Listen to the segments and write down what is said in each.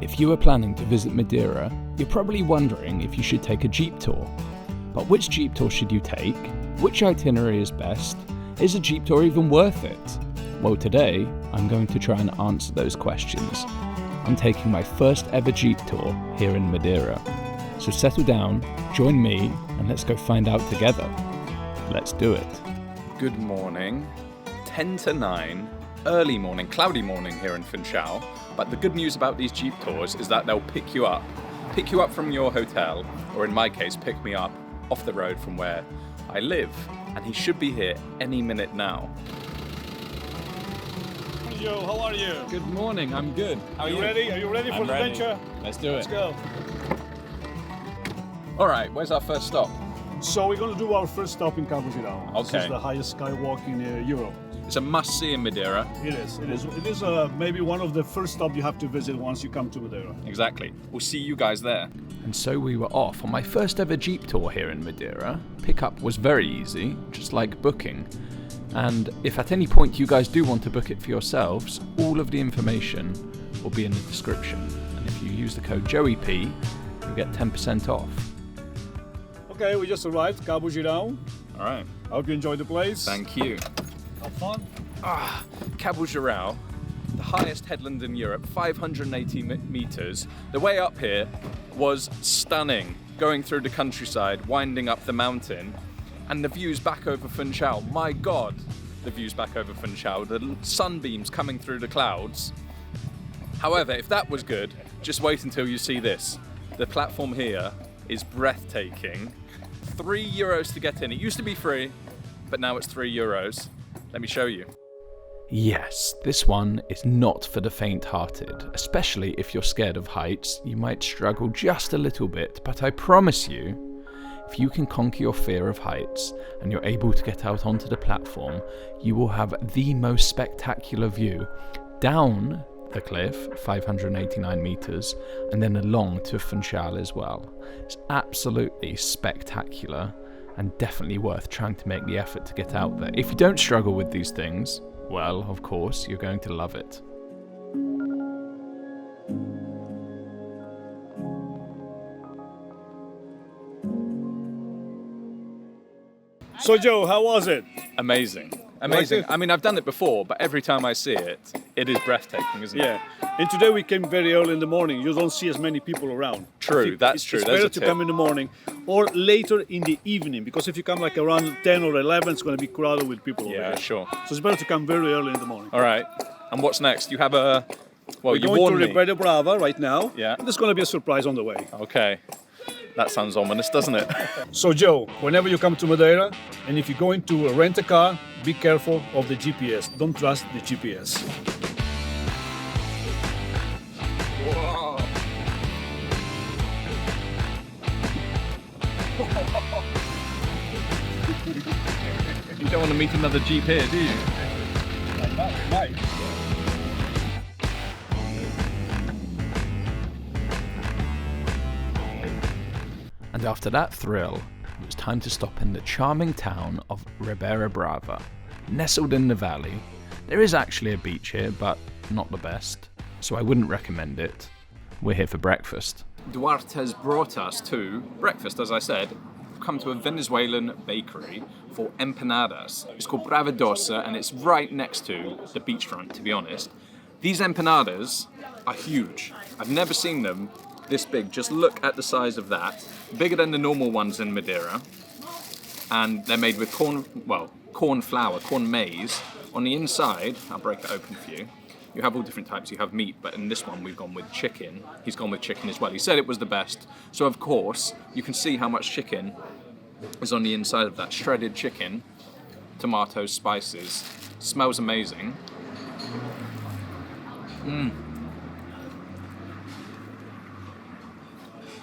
If you are planning to visit Madeira, you're probably wondering if you should take a jeep tour. But which jeep tour should you take? Which itinerary is best? Is a jeep tour even worth it? Well, today, I'm going to try and answer those questions. I'm taking my first ever jeep tour here in Madeira. So settle down, join me, and let's go find out together. Let's do it. Good morning. 10 to 9, early morning, cloudy morning here in Seixal. But the good news about these jeep tours is that they'll pick you up from your hotel, or in my case, pick me up off the road from where I live. And he should be here any minute now. Joe, how are you? Good morning, I'm good. How are you? Ready? Are you ready for the adventure? Let's do it. Let's go. All right, where's our first stop? So we're going to do our first stop in Cabo Girao. Okay. This is the highest skywalk in Europe. It's a must-see in Madeira. It is. Maybe one of the first stops you have to visit once you come to Madeira. Exactly. We'll see you guys there. And so we were off on my first ever jeep tour here in Madeira. Pickup was very easy, just like booking. And if at any point you guys do want to book it for yourselves, all of the information will be in the description. And if you use the code JoeyP, you'll get 10% off. Okay, we just arrived, Cabo Girao. All right. I hope you enjoyed the place. Thank you. Have fun. Cabo Girao, the highest headland in Europe, 580 meters. The way up here was stunning, going through the countryside, winding up the mountain. And the views back over Seixal, my God, the views back over Seixal, the sunbeams coming through the clouds. However, if that was good, just wait until you see this. The platform here is breathtaking. €3 to get in. It used to be free, but now it's €3. Let me show you. Yes, this one is not for the faint-hearted, especially if you're scared of heights. You might struggle just a little bit, but I promise you, if you can conquer your fear of heights and you're able to get out onto the platform, you will have the most spectacular view down the cliff, 589 meters, and then along to Seixal as well. It's absolutely spectacular and definitely worth trying to make the effort to get out there. If you don't struggle with these things, well, of course, you're going to love it. So Joe, how was it? Amazing. Like I mean, I've done it before, but every time I see it, it is breathtaking, isn't it? Yeah. And today we came very early in the morning. You don't see as many people around. True, that's true. It's There's better a to tip. come in the morning or later in the evening, because if you come like around 10 or 11, it's going to be crowded with people over Yeah, here. sure. So it's better to come very early in the morning. All right. And what's next? You have a... Well, We're you going warned to me. Riberia Brava right now. Yeah. And there's going to be a surprise on the way. Okay. That sounds ominous, doesn't it? So Joe, whenever you come to Madeira, and if you're going to rent a car, be careful of the GPS. Don't trust the GPS. Whoa. You don't want to meet another Jeep here, do you? Right. And after that thrill, it was time to stop in the charming town of Riberia Brava. Nestled in the valley, there is actually a beach here, but not the best, so I wouldn't recommend it. We're here for breakfast. Duarte has brought us to breakfast, as I said. We've come to a Venezuelan bakery for empanadas. It's called Brava Dosa, and it's right next to the beachfront, to be honest. These empanadas are huge. I've never seen them this big. Just look at the size of that. Bigger than the normal ones in Madeira. And they're made with corn flour, corn maize. On the inside, I'll break it open for you. You have all different types. You have meat, but in this one we've gone with chicken. He's gone with chicken as well. He said it was the best. So of course, you can see how much chicken is on the inside of that. Shredded chicken, tomatoes, spices. Smells amazing.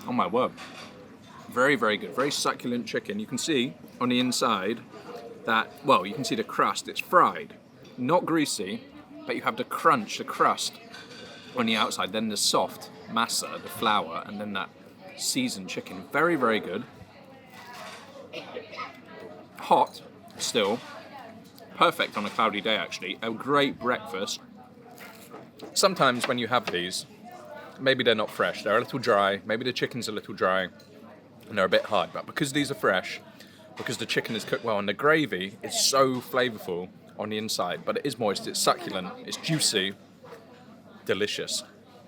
Oh my word. Very, very good. Very succulent chicken. You can see on the inside that, well, you can see the crust. It's fried. Not greasy, but you have the crunch, the crust on the outside. Then the soft masa, the flour, and then that seasoned chicken. Very, very good. Hot, still. Perfect on a cloudy day, actually. A great breakfast. Sometimes when you have these, maybe they're not fresh. They're a little dry. Maybe the chicken's a little dry and they're a bit hard. But because these are fresh, because the chicken is cooked well and the gravy is so flavorful on the inside, but it is moist, it's succulent, it's juicy, delicious.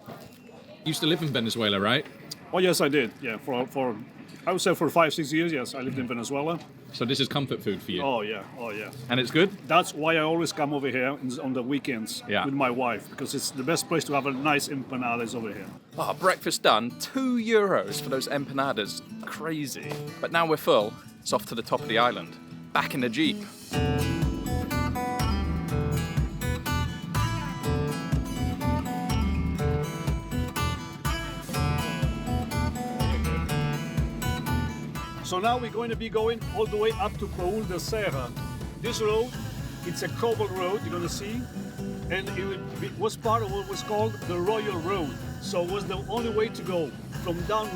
You used to live in Venezuela, right? Oh yes, I did. Yeah, for I would say for 5-6 years. Yes, I lived in Venezuela. So this is comfort food for you? Oh yeah, oh yeah. And it's good? That's why I always come over here on the weekends with my wife, because it's the best place to have a nice empanadas over here. Ah, breakfast done. €2 for those empanadas. Crazy. But now we're full. It's off to the top of the island. Back in the Jeep. So now we're going to be going all the way up to Paul de Serra. This road, it's a cobble road, you're going to see, and it was part of what was called the Royal Road. So it was the only way to go from down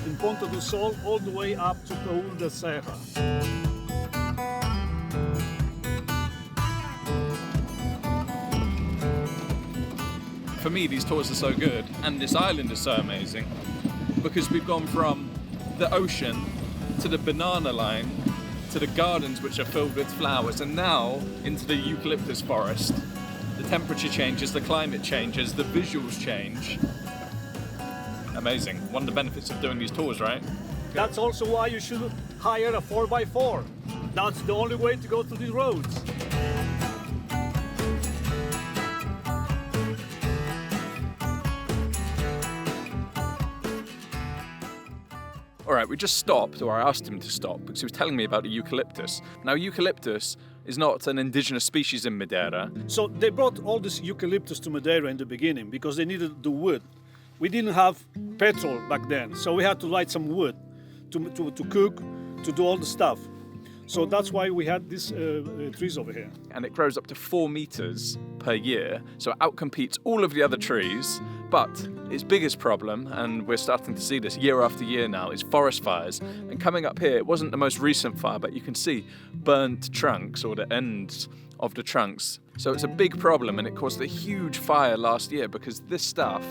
in Ponta do Sol all the way up to Paul de Serra. For me, these tours are so good, and this island is so amazing, because we've gone from the ocean to the banana line, to the gardens which are filled with flowers, and now into the Eucalyptus Forest. The temperature changes, the climate changes, the visuals change. Amazing. One of the benefits of doing these tours, right? That's also why you should hire a 4x4. That's the only way to go through these roads. All right, we just stopped, or I asked him to stop, because he was telling me about the eucalyptus. Now, eucalyptus is not an indigenous species in Madeira. So they brought all this eucalyptus to Madeira in the beginning because they needed the wood. We didn't have petrol back then, so we had to light some wood to cook, to do all the stuff. So that's why we had these trees over here. And it grows up to 4 meters per year, so it outcompetes all of the other trees. But its biggest problem, and we're starting to see this year after year now, is forest fires. And coming up here, it wasn't the most recent fire, but you can see burnt trunks, or the ends of the trunks. So it's a big problem, and it caused a huge fire last year because this stuff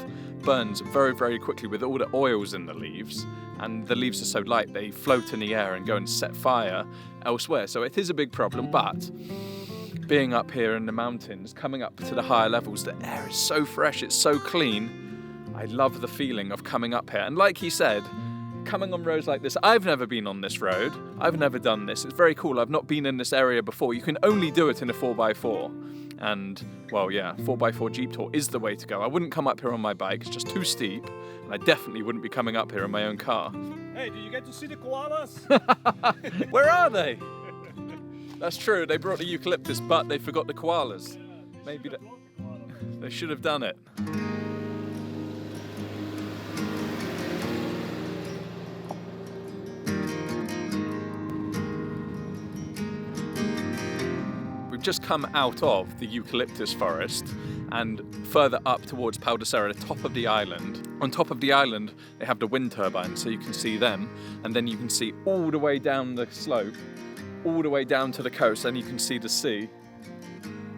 burns very, very quickly with all the oils in the leaves. And the leaves are so light, they float in the air and go and set fire elsewhere. So it is a big problem, but being up here in the mountains, coming up to the higher levels, the air is so fresh, it's so clean. I love the feeling of coming up here. And like he said, coming on roads like this, I've never been on this road. I've never done this. It's very cool. I've not been in this area before. You can only do it in a 4x4. And, well, yeah, 4x4 Jeep tour is the way to go. I wouldn't come up here on my bike. It's just too steep. And I definitely wouldn't be coming up here in my own car. Hey, do you get to see the koalas? Where are they? That's true. They brought the eucalyptus, but they forgot the koalas. Maybe they should have done it. We've just come out of the eucalyptus forest and further up towards Pau de Serra, the top of the island. On top of the island, they have the wind turbines, so you can see them, and then you can see all the way down the slope, all the way down to the coast, and you can see the sea.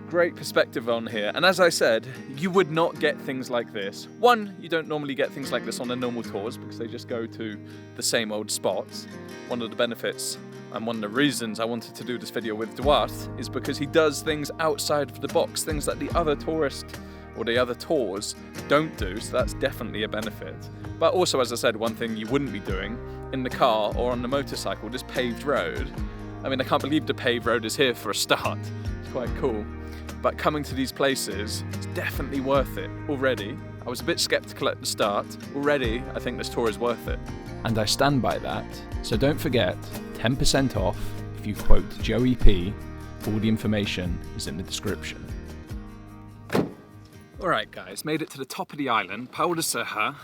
Great perspective on here, and as I said, you would not get things like this. One, you don't normally get things like this on the normal tours because they just go to the same old spots. One of the benefits and one of the reasons I wanted to do this video with Duarte is because he does things outside of the box, things that the other tourists or the other tours don't do, so that's definitely a benefit. But also, as I said, one thing you wouldn't be doing in the car or on the motorcycle, this paved road. I mean, I can't believe the paved road is here for a start. It's quite cool. But coming to these places, it's definitely worth it already. I was a bit skeptical at the start. Already, I think this tour is worth it. And I stand by that. So don't forget, 10% off if you quote JoeyP. All the information is in the description. Alright guys, made it to the top of the island, Pau de Serra.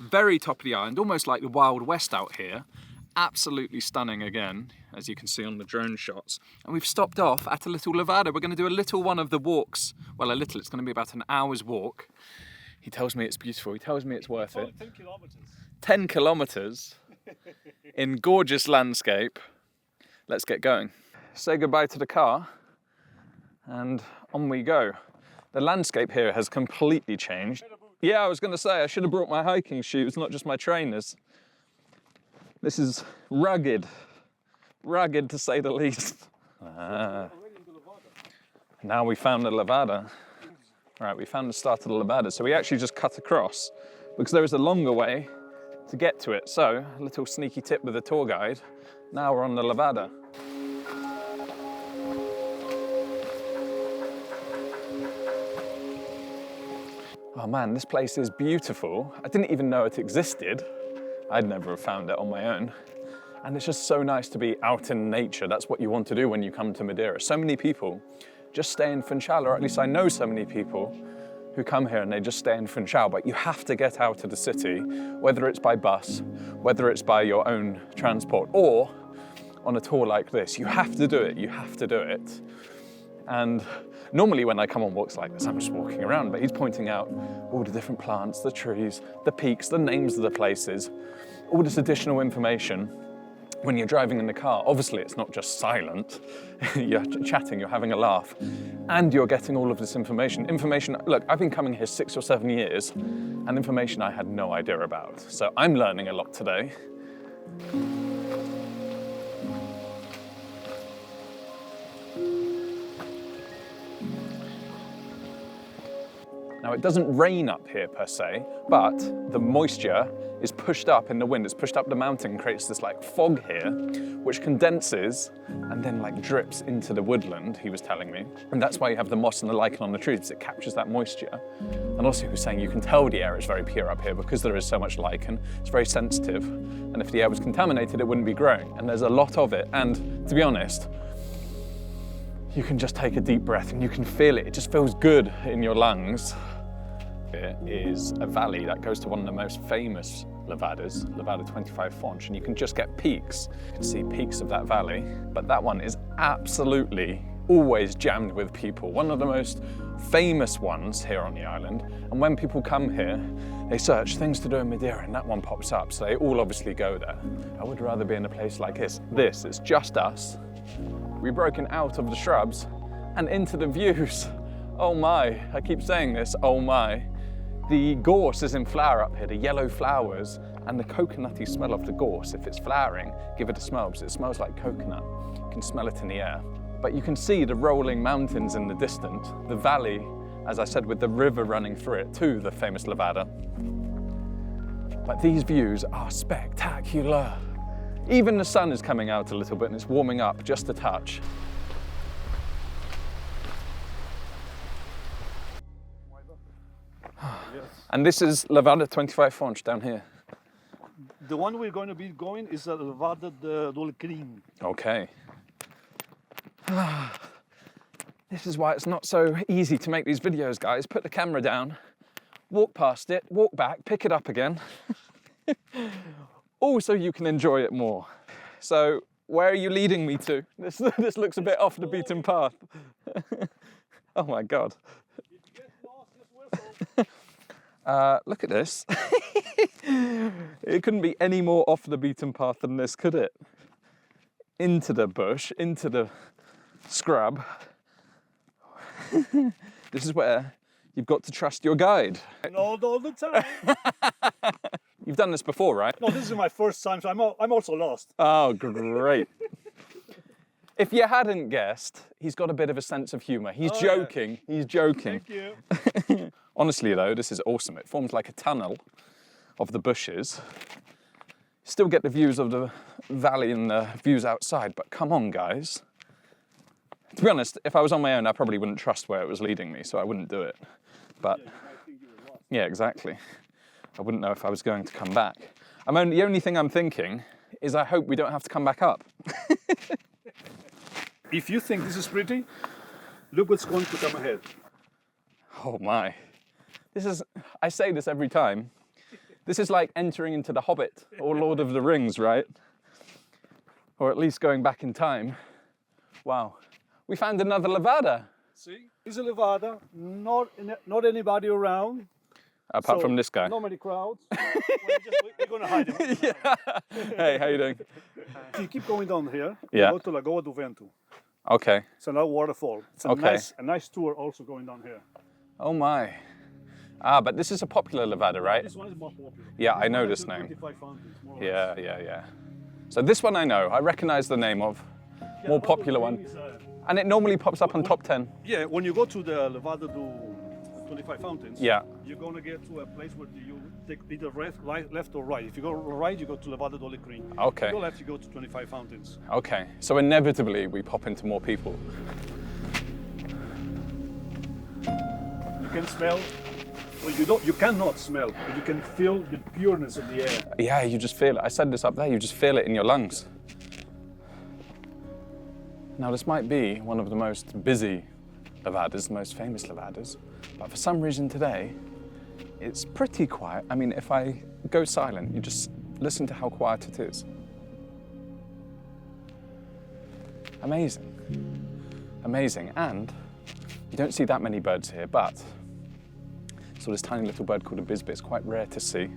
Very top of the island, almost like the Wild West out here. Absolutely stunning again, as you can see on the drone shots. And we've stopped off at a little levada. We're going to do a little one of the walks. Well, a little, it's going to be about an hour's walk. He tells me it's beautiful, he tells me it's worth it. 10 kilometers. 10 kilometers in gorgeous landscape. Let's get going. Say goodbye to the car and on we go. The landscape here has completely changed. Yeah, I was going to say, I should have brought my hiking shoes, not just my trainers. This is rugged. Rugged, to say the least. Now we found the levada. Right, we found the start of the levada. So we actually just cut across because there is a longer way to get to it. So, a little sneaky tip with the tour guide. Now we're on the levada. Oh man, this place is beautiful. I didn't even know it existed. I'd never have found it on my own. And it's just so nice to be out in nature. That's what you want to do when you come to Madeira. So many people just stay in Funchal, or at least I know so many people who come here and they just stay in Funchal, but you have to get out of the city, whether it's by bus, whether it's by your own transport, or on a tour like this. You have to do it, you have to do it. And normally when I come on walks like this, I'm just walking around, but he's pointing out all the different plants, the trees, the peaks, the names of the places, all this additional information. When you're driving in the car, obviously it's not just silent, you're chatting, you're having a laugh, and you're getting all of this information. Look, I've been coming here 6 or 7 years, and information I had no idea about. So I'm learning a lot today. Now, it doesn't rain up here per se, but the moisture is pushed up in the wind. It's pushed up the mountain and creates this like fog here, which condenses and then like drips into the woodland, he was telling me. And that's why you have the moss and the lichen on the trees, because it captures that moisture. And also he was saying you can tell the air is very pure up here because there is so much lichen. It's very sensitive. And if the air was contaminated, it wouldn't be growing. And there's a lot of it. And to be honest, you can just take a deep breath and you can feel it. It just feels good in your lungs. Here is a valley that goes to one of the most famous levadas, Levada 25 Poncha, and you can just get peaks. You can see peaks of that valley, but that one is absolutely always jammed with people. One of the most famous ones here on the island. And when people come here, they search things to do in Madeira and that one pops up. So they all obviously go there. I would rather be in a place like this. This is just us. We've broken out of the shrubs and into the views. Oh my, I keep saying this, oh my. The gorse is in flower up here, the yellow flowers, and the coconutty smell of the gorse. If it's flowering, give it a smell, because it smells like coconut. You can smell it in the air. But you can see the rolling mountains in the distance, the valley, as I said, with the river running through it to the famous Levada. But these views are spectacular. Even the sun is coming out a little bit and it's warming up just a touch. And this is Levada 25 Poncha down here. The one we're going to be going is Levada do Cream. Okay. This is why it's not so easy to make these videos, guys. Put the camera down, walk past it, walk back, pick it up again. Also, you can enjoy it more. So, where are you leading me to? This looks a bit off the beaten path. Oh my God. If you get lost, just whistle. Look at this. It couldn't be any more off the beaten path than this, could it? Into the bush, into the scrub. This is where you've got to trust your guide. Not all the time. You've done this before, right? No, this is my first time, so I'm also lost. Oh, great. If you hadn't guessed, he's got a bit of a sense of humour. He's joking. Yeah. He's joking. Thank you. Honestly, though, this is awesome. It forms like a tunnel of the bushes. Still get the views of the valley and the views outside, but come on, guys. To be honest, if I was on my own, I probably wouldn't trust where it was leading me, so I wouldn't do it. But yeah, exactly. I wouldn't know if I was going to come back. The only thing I'm thinking is I hope we don't have to come back up. If you think this is pretty, look what's going to come ahead. Oh my. I say this every time. This is like entering into The Hobbit or Lord of the Rings, right? Or at least going back in time. Wow. We found another Levada. See? It's a Levada, not anybody around. Apart from this guy. Not many crowds. We're going to hide him. Yeah. Hey, how you doing? You keep going down here. Yeah. You go to Lagoa do Vento. Okay. It's another waterfall. It's a nice tour also going down here. Oh my. Ah, but this is a popular levada, right? This one is more popular. Yeah, I know one this has name. 25 fountains, more or less. Yeah. So this one I know. I recognize the name of. Yeah, More the popular other one. thing is, And it normally pops up on top 10. yeah, when you go to the Levada do 25 fountains, Yeah. you're gonna get to a place where you take either left or right. If you go right, you go to Levada do Alecrim. Okay. If you go left, you go to 25 fountains. Okay. So inevitably we pop into more people. You can smell. Well, you cannot smell, but you can feel the pureness of the air. Yeah, you just feel it. I said this up there. You just feel it in your lungs. Now this might be one of the most busy levadas, the most famous levadas, but for some reason today, it's pretty quiet. I mean, if I go silent, you just listen to how quiet it is. Amazing. Amazing. And you don't see that many birds here, but so this tiny little bird called a bisbit is quite rare to see.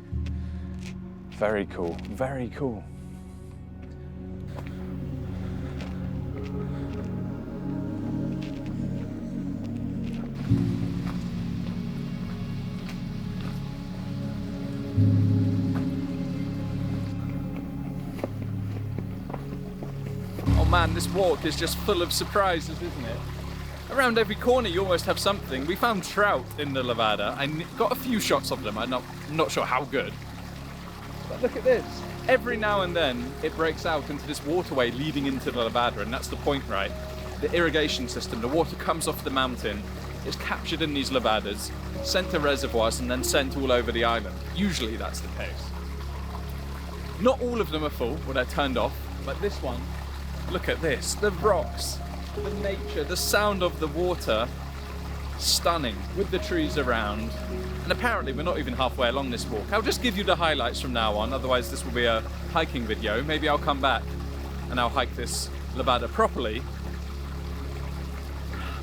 Very cool, very cool. Oh man, this walk is just full of surprises, isn't it? Around every corner you almost have something. We found trout in the levada. I got a few shots of them. I'm not sure how good. But look at this. Every now and then it breaks out into this waterway leading into the levada, and that's the point, right? The irrigation system, the water comes off the mountain, is captured in these levadas, sent to reservoirs and then sent all over the island. Usually that's the case. Not all of them are full, or they're turned off, but this one, look at this. The rocks, the nature, the sound of the water, stunning, with the trees around. And apparently we're not even halfway along this walk. I'll just give you the highlights from now on, otherwise this will be a hiking video. Maybe I'll come back and I'll hike this levada properly.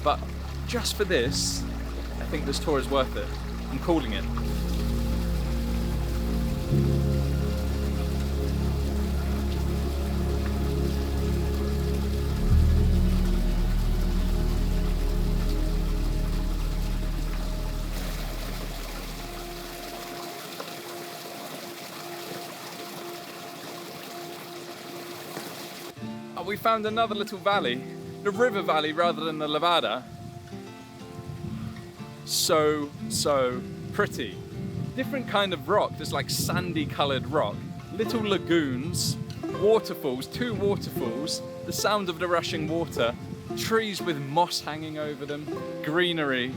But just for this, I think this tour is worth it. I'm calling it. Oh, we found another little valley, the river valley rather than the levada. So pretty. Different kind of rock, there's like sandy coloured rock, little lagoons, waterfalls, 2 waterfalls, the sound of the rushing water, trees with moss hanging over them, greenery.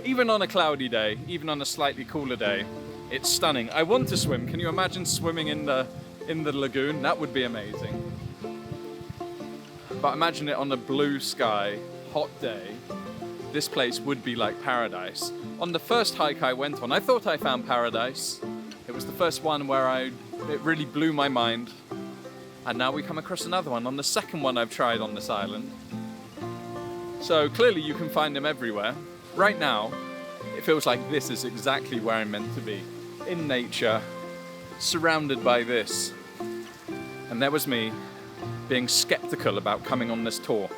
Even on a cloudy day, even on a slightly cooler day, it's stunning. I want to swim. Can you imagine swimming in the lagoon? That would be amazing. But imagine it on a blue sky, hot day. This place would be like paradise. On the first hike I went on, I thought I found paradise. It was the first one where it really blew my mind. And now we come across another one on the second one I've tried on this island. So clearly you can find them everywhere. Right now, it feels like this is exactly where I'm meant to be. In nature, surrounded by this. And there was me, being skeptical about coming on this tour.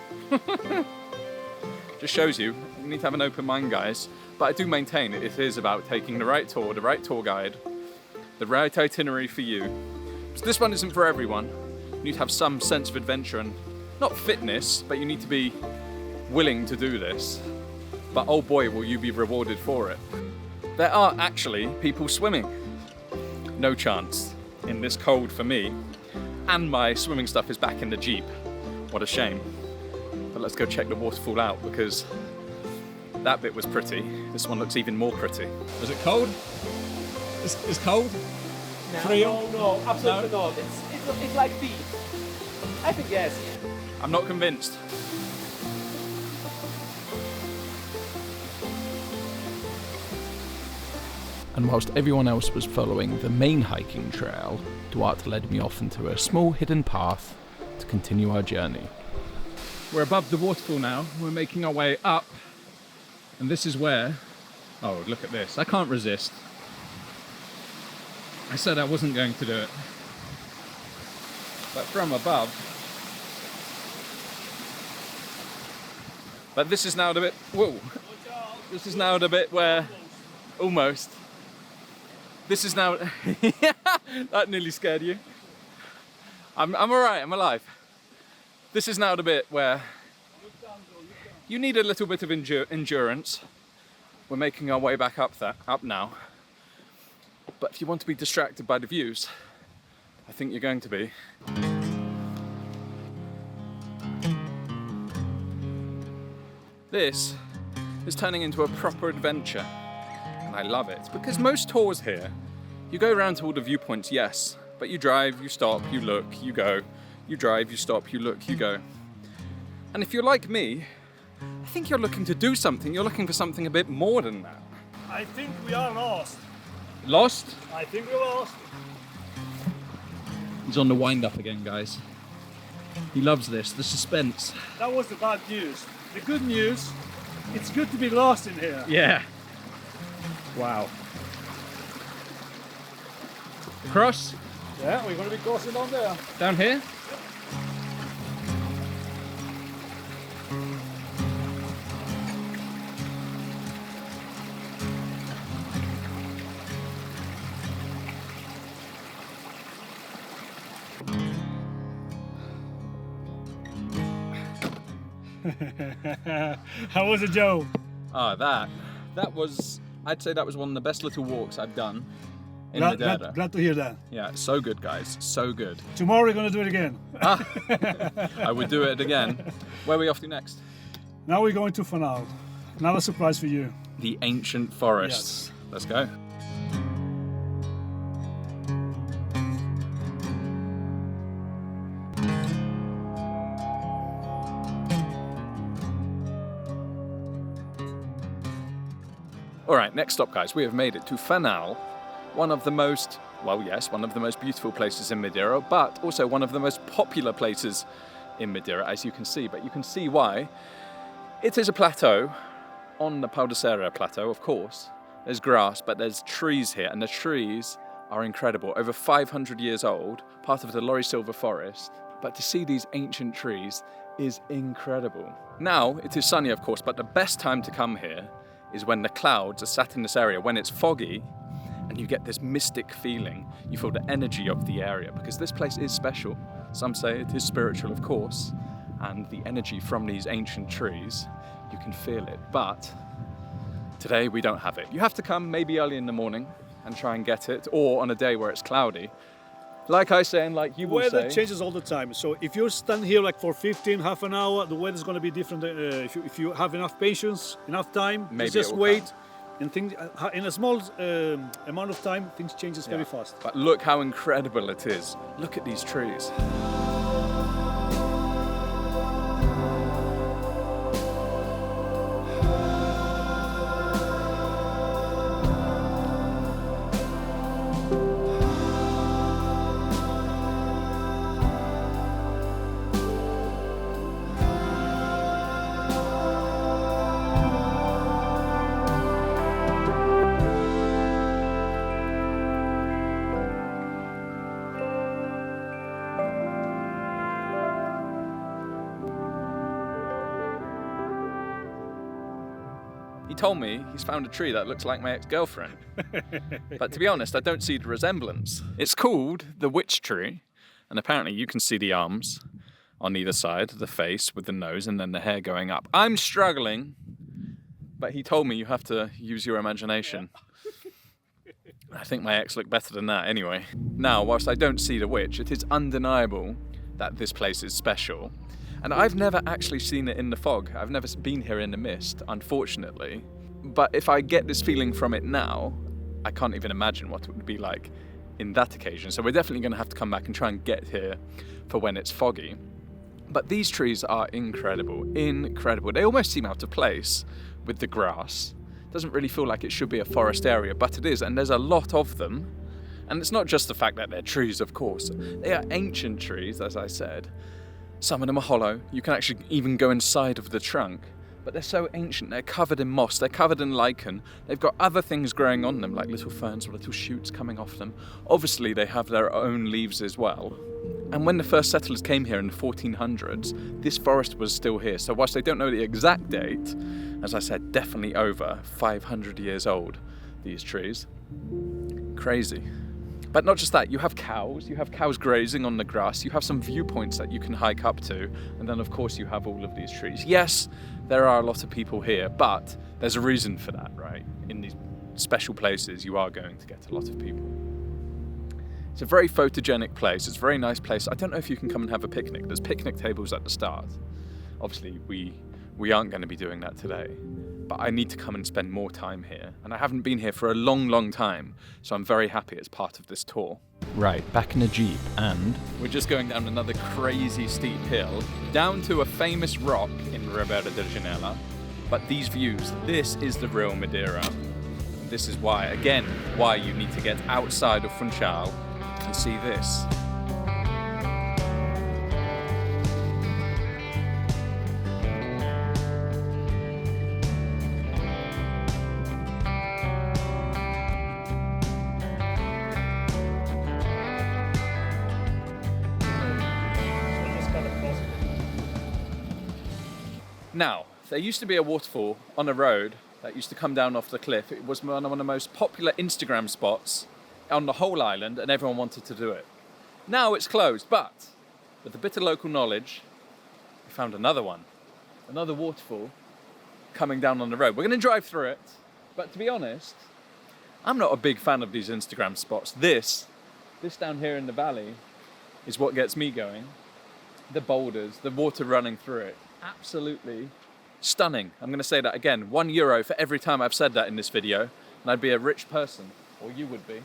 Just shows you need to have an open mind, guys. But I do maintain it is about taking the right tour, the right tour guide, the right itinerary for you. So this one isn't for everyone. You need to have some sense of adventure and not fitness, but you need to be willing to do this. But oh boy, will you be rewarded for it. There are actually people swimming. No chance in this cold for me. And my swimming stuff is back in the Jeep. What a shame. But let's go check the waterfall out because that bit was pretty. This one looks even more pretty. Was it cold? It's cold? No, absolutely not. It's like tea. I think yes. I'm not convinced. And whilst everyone else was following the main hiking trail, Duarte led me off into a small hidden path to continue our journey. We're above the waterfall now, we're making our way up, and this is where, oh look at this, I can't resist. I said I wasn't going to do it. But from above, but this is now the bit, whoa, this is now the bit where Almost. This is now... That nearly scared you. I'm alright, I'm alive. This is now the bit where you need a little bit of endurance. We're making our way back up now. But if you want to be distracted by the views, I think you're going to be. This is turning into a proper adventure. I love it, because most tours here, you go around to all the viewpoints, yes, but you drive, you stop, you look, you go. You drive, you stop, you look, you go. And if you're like me, I think you're looking to do something. You're looking for something a bit more than that. I think we are lost. Lost? I think we're lost. He's on the wind up again, guys. He loves this, the suspense. That was the bad news. The good news, it's good to be lost in here. Yeah. Wow. Cross? Yeah, we're going to be crossing down there. Down here? How was it, Joe? Oh, that was, I'd say that was one of the best little walks I've done in Madeira. Glad to hear that. Yeah, so good, guys, so good. Tomorrow we're going to do it again. I would do it again. Where are we off to next? Now we're going to Fanal. Another surprise for you. The ancient forests. Yes. Let's go. All right, next stop, guys. We have made it to Fanal, one of the most, well, yes, one of the most beautiful places in Madeira, but also one of the most popular places in Madeira, as you can see. But you can see why. It is a plateau, on the Pau de Serra plateau, of course. There's grass, but there's trees here, and the trees are incredible. Over 500 years old, part of the Laurisilva forest. But to see these ancient trees is incredible. Now, it is sunny, of course, but the best time to come here is when the clouds are sat in this area, when it's foggy, and you get this mystic feeling. You feel the energy of the area, because this place is special. Some say it is spiritual, of course, and the energy from these ancient trees, you can feel it. But today we don't have it. You have to come maybe early in the morning and try and get it, or on a day where it's cloudy. Like I say, and like you will say, weather changes all the time. So if you stand here like for 15, half an hour, the weather's going to be different. If you have enough patience, enough time, maybe just wait. Come. And things in a small amount of time, things changes very fast. But look how incredible it is. Look at these trees. He told me he's found a tree that looks like my ex-girlfriend. But to be honest, I don't see the resemblance. It's called the witch tree, and apparently you can see the arms on either side, the face with the nose and then the hair going up. I'm struggling, but he told me you have to use your imagination. I think my ex looked better than that anyway. Now, whilst I don't see the witch, it is undeniable that this place is special. And I've never actually seen it in the fog. I've never been here in the mist, unfortunately. But if I get this feeling from it now, I can't even imagine what it would be like in that occasion. So we're definitely going to have to come back and try and get here for when it's foggy. But these trees are incredible, incredible. They almost seem out of place with the grass. It doesn't really feel like it should be a forest area, but it is, and there's a lot of them. And it's not just the fact that they're trees, of course. They are ancient trees, as I said. Some of them are hollow. You can actually even go inside of the trunk. But they're so ancient. They're covered in moss. They're covered in lichen. They've got other things growing on them, like little ferns or little shoots coming off them. Obviously, they have their own leaves as well. And when the first settlers came here in the 1400s, this forest was still here. So whilst they don't know the exact date, as I said, definitely over 500 years old, these trees. Crazy. But not just that, you have cows grazing on the grass, you have some viewpoints that you can hike up to, and then of course you have all of these trees. Yes, there are a lot of people here, but there's a reason for that, right? In these special places, you are going to get a lot of people. It's a very photogenic place, it's a very nice place. I don't know if you can come and have a picnic. There's picnic tables at the start. Obviously, we aren't going to be doing that today. But I need to come and spend more time here. And I haven't been here for a long, long time, so I'm very happy it's part of this tour. Right, back in a Jeep, and we're just going down another crazy steep hill, down to a famous rock in Riberia de Janela. But these views, this is the real Madeira. This is why, again, why you need to get outside of Seixal and see this. Now, there used to be a waterfall on a road that used to come down off the cliff. It was one of the most popular Instagram spots on the whole island, and everyone wanted to do it. Now it's closed, but with a bit of local knowledge, we found another one. Another waterfall coming down on the road. We're going to drive through it, but to be honest, I'm not a big fan of these Instagram spots. This down here in the valley is what gets me going. The boulders, the water running through it. Absolutely stunning. I'm going to say that again. €1 for every time I've said that in this video, and I'd be a rich person, or you would be.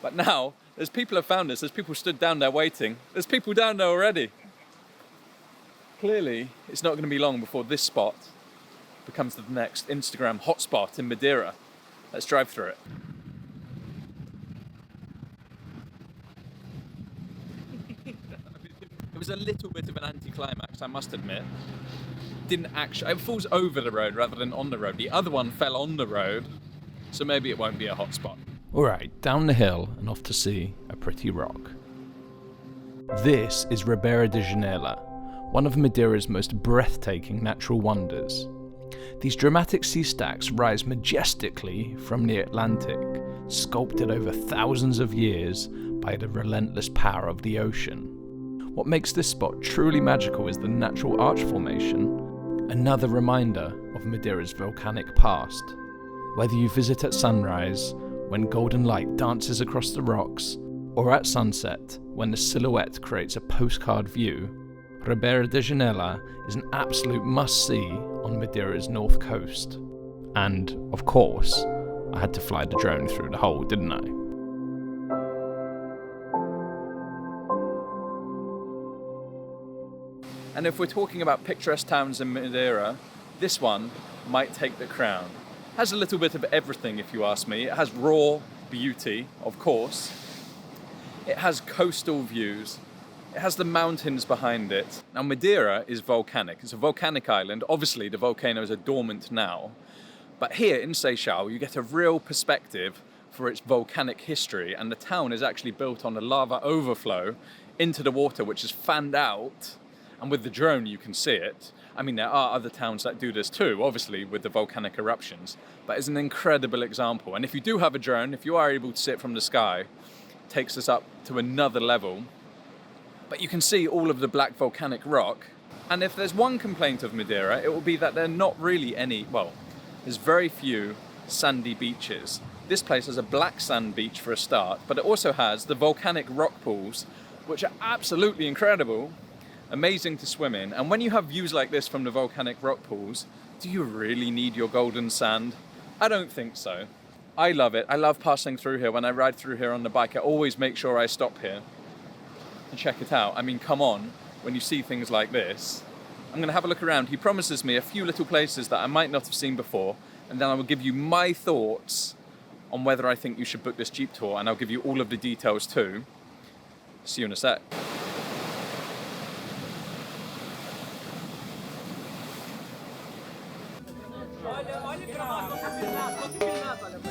But now, there's people have found this. There's people stood down there waiting. There's people down there already. Clearly, it's not going to be long before this spot becomes the next Instagram hotspot in Madeira. Let's drive through it. It was a little bit of an anticlimax, I must admit. Didn't actually, it falls over the road rather than on the road. The other one fell on the road, so maybe it won't be a hot spot. Alright, down the hill and off to see a pretty rock. This is Riberia de Janela, one of Madeira's most breathtaking natural wonders. These dramatic sea stacks rise majestically from the Atlantic, sculpted over thousands of years by the relentless power of the ocean. What makes this spot truly magical is the natural arch formation, another reminder of Madeira's volcanic past. Whether you visit at sunrise, when golden light dances across the rocks, or at sunset, when the silhouette creates a postcard view, Riberia de Janela is an absolute must-see on Madeira's north coast. And, of course, I had to fly the drone through the hole, didn't I? And if we're talking about picturesque towns in Madeira, this one might take the crown. Has a little bit of everything, if you ask me. It has raw beauty, of course. It has coastal views. It has the mountains behind it. Now, Madeira is volcanic. It's a volcanic island. Obviously, the volcanoes are dormant now. But here in Seixal, you get a real perspective for its volcanic history. And the town is actually built on a lava overflow into the water, which is fanned out. And with the drone, you can see it. I mean, there are other towns that do this too, obviously, with the volcanic eruptions. But it's an incredible example. And if you do have a drone, if you are able to see it from the sky, it takes us up to another level. But you can see all of the black volcanic rock. And if there's one complaint of Madeira, it will be that there are not really any, well, there's very few sandy beaches. This place has a black sand beach for a start, but it also has the volcanic rock pools, which are absolutely incredible. Amazing to swim in. And when you have views like this from the volcanic rock pools, do you really need your golden sand? I don't think so. I love it. I love passing through here. When I ride through here on the bike, I always make sure I stop here and check it out. I mean, come on, when you see things like this. I'm going to have a look around. He promises me a few little places that I might not have seen before, and then I will give you my thoughts on whether I think you should book this Jeep tour, and I'll give you all of the details too. See you in a sec.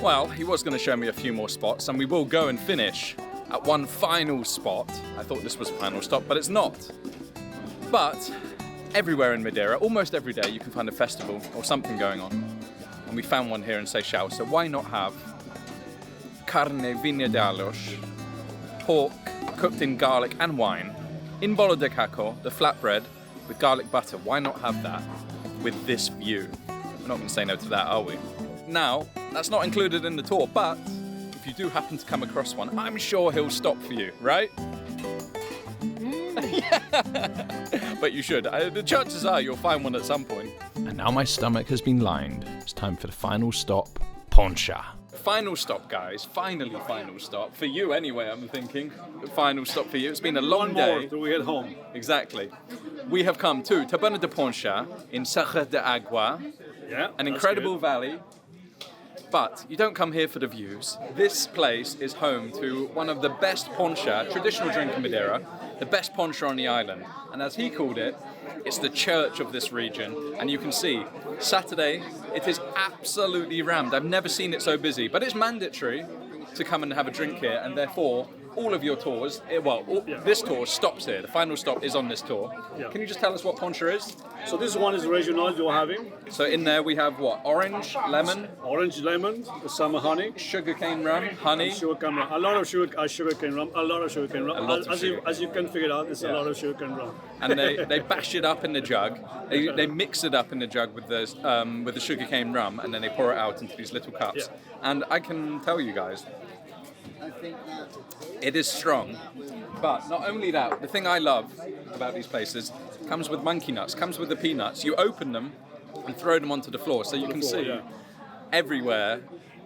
Well, he was going to show me a few more spots, and we will go and finish at one final spot. I thought this was a final stop, but it's not. But everywhere in Madeira, almost every day, you can find a festival or something going on. And we found one here in Seixal, so why not have carne viñedalos, pork cooked in garlic and wine. In bolo de caco, the flatbread with garlic butter. Why not have that with this view? We're not going to say no to that, are we? Now, that's not included in the tour, but if you do happen to come across one, I'm sure he'll stop for you, right? Yeah. But you should. The chances are you'll find one at some point. And now my stomach has been lined. It's time for the final stop, Poncha. Final stop, guys. Finally, final stop. For you anyway, I'm thinking. Final stop for you. It's been a long day. One more till we get home. Exactly. We have come to Taberna de Poncha in Serra de Agua. Yeah, an incredible valley. But you don't come here for the views. This place is home to one of the best poncha, traditional drink in Madeira, the best poncha on the island. And as he called it, it's the church of this region. And you can see, Saturday, it is absolutely rammed. I've never seen it so busy, but it's mandatory to come and have a drink here, and therefore, all of your tours, this tour stops here. The final stop is on this tour. Yeah. Can you just tell us what poncha is? So this one is regional you're having. So in there we have what? Orange, lemon, The summer honey. sugarcane rum, honey. Sugarcane rum. A lot of sugarcane rum. A lot of sugarcane rum. A lot of As you can figure out, it's a lot of sugarcane rum. And they bash it up in the jug. They mix it up in the jug with the sugarcane rum, and then they pour it out into these little cups. Yeah. And I can tell you guys, it is strong. But not only that, the thing I love about these places comes with monkey nuts, comes with the peanuts. You open them and throw them onto the floor, so you can see everywhere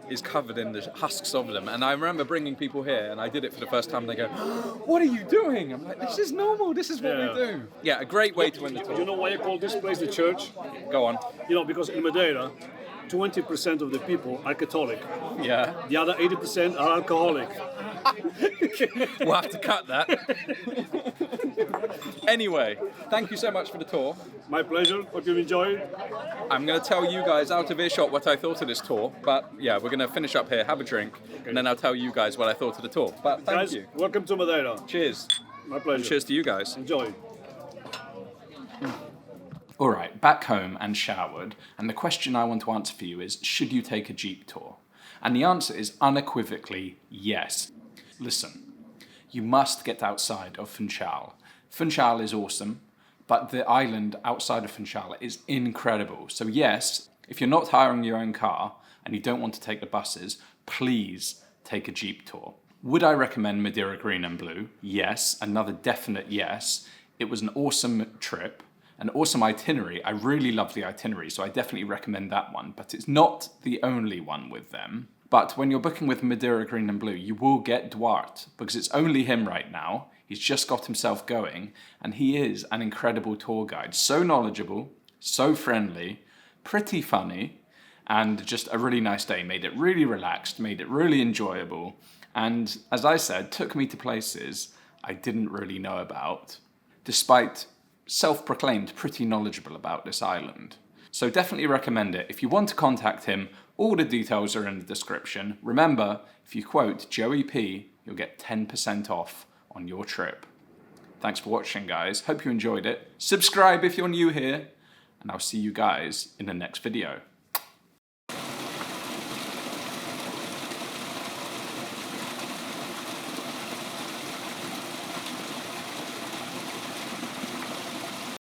is covered in the husks of them. And I remember bringing people here, and I did it for the first time, and they go, "What are you doing?" I'm like, "This is normal, this is what we do." Yeah, a great way to end the tour. You know why I call this place the church? Go on. You know, because in Madeira, 20% of the people are Catholic. Yeah. The other 80% are alcoholic. We'll have to cut that. Anyway, thank you so much for the tour. My pleasure. Hope you've enjoyed. I'm going to tell you guys out of earshot what I thought of this tour, but yeah, we're going to finish up here, have a drink, and then I'll tell you guys what I thought of the tour. But thank Guys, you. welcome to Madeira. Cheers. My pleasure. And cheers to you guys. Enjoy. All right, back home and showered, and the question I want to answer for you is, should you take a Jeep tour? And the answer is unequivocally yes. Listen, you must get outside of Funchal. Funchal is awesome, but the island outside of Funchal is incredible. So yes, if you're not hiring your own car and you don't want to take the buses, please take a Jeep tour. Would I recommend Madeira Green and Blue? Yes, another definite yes. It was an awesome trip, an awesome itinerary. I really love the itinerary, so I definitely recommend that one, but it's not the only one with them. But when you're booking with Madeira Green and Blue, you will get Duarte, because it's only him right now. He's just got himself going, and he is an incredible tour guide. So knowledgeable, so friendly, pretty funny, and just a really nice day. Made it really relaxed, made it really enjoyable, and as I said, took me to places I didn't really know about, despite self-proclaimed pretty knowledgeable about this island. So definitely recommend it. If you want to contact him, all the details are in the description. Remember, if you quote JoeyP, you'll get 10% off on your trip. Thanks for watching, guys. Hope you enjoyed it. Subscribe if you're new here, and I'll see you guys in the next video.